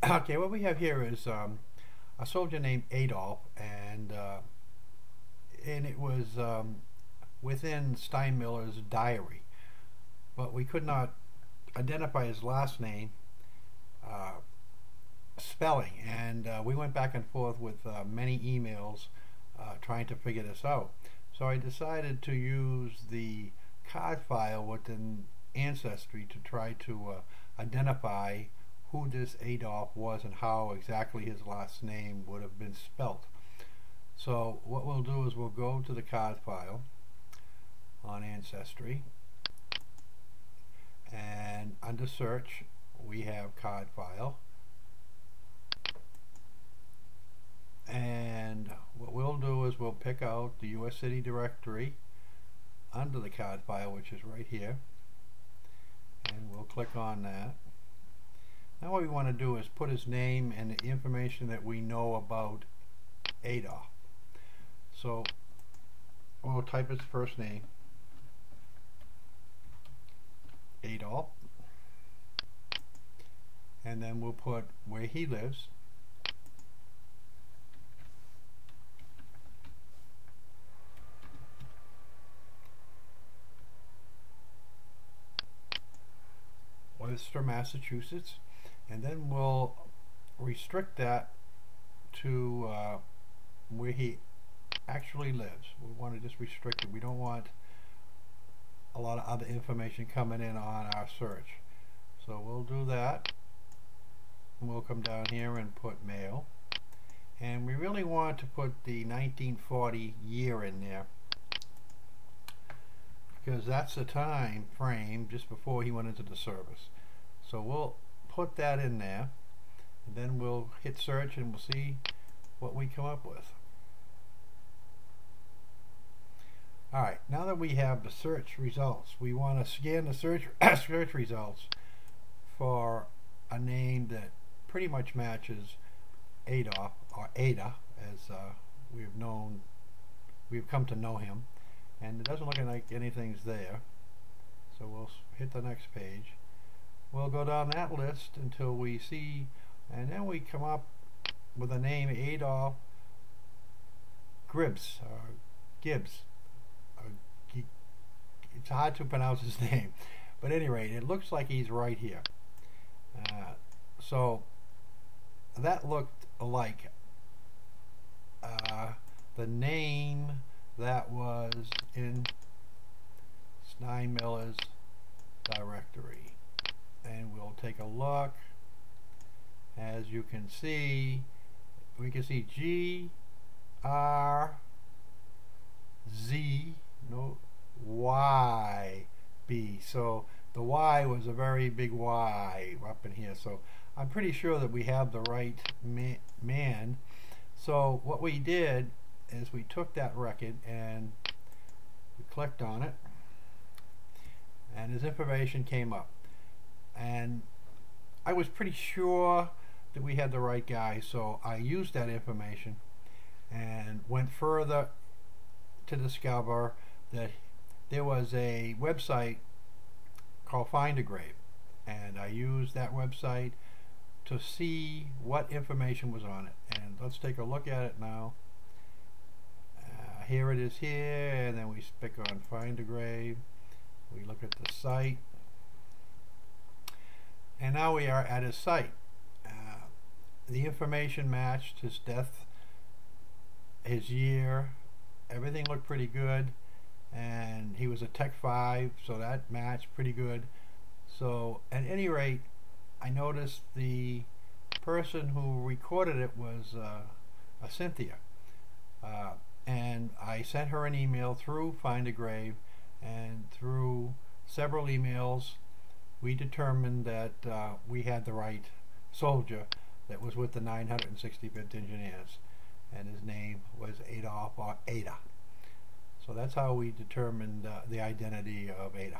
Okay, what we have here is a soldier named Adolf, and it was within Steinmiller's diary, but we could not identify his last name spelling, and we went back and forth with many emails trying to figure this out. So I decided to use the card file within Ancestry to try to identify who this Adolf was and how exactly his last name would have been spelt. So what we'll do is we'll go to the card file on Ancestry, and under search we have card file, and what we'll do is we'll pick out the US City directory under the card file, which is right here, and we'll click on that. Now what we want to do is put his name and the information that we know about Adolf. So we'll type his first name, Adolf, and then we'll put where he lives, Worcester, Massachusetts, and then we'll restrict that to where he actually lives. We want to just restrict it. We don't want a lot of other information coming in on our search. So we'll do that. We'll come down here and put male, and we really want to put the 1940 year in there, because that's the time frame just before he went into the service. So we'll put that in there, and then we'll hit search and we'll see what we come up with. Alright, now that we have the search results, we want to scan the search results for a name that pretty much matches Adolf, or Ada, as we've come to know him, and it doesn't look like anything's there. So we'll hit the next page. We'll go down that list until we see, and then we come up with the name Adolf Gibbs, or Gibbs. It's hard to pronounce his name, but at any rate, it looks like he's right here. So that looked like the name that was in Steinmiller's directory, and we'll take a look. As you can see, we can see GRZ, no, YB. So the Y was a very big Y up in here. So I'm pretty sure that we have the right man. So what we did is we took that record and we clicked on it, and his information came up, and I was pretty sure that we had the right guy, so I used that information and went further to discover that there was a website called Find a Grave, and I used that website to see what information was on it. And let's take a look at it now. Here it is here, and then we pick on Find a Grave. We look at the site, and now we are at his site. The information matched his death, his year, everything looked pretty good, and he was a Tech 5, so that matched pretty good. So at any rate, I noticed the person who recorded it was a Cynthia, and I sent her an email through Find a Grave, and through several emails we determined that we had the right soldier that was with the 965th Engineers, and his name was Adolf, or Ada. So that's how we determined the identity of Ada.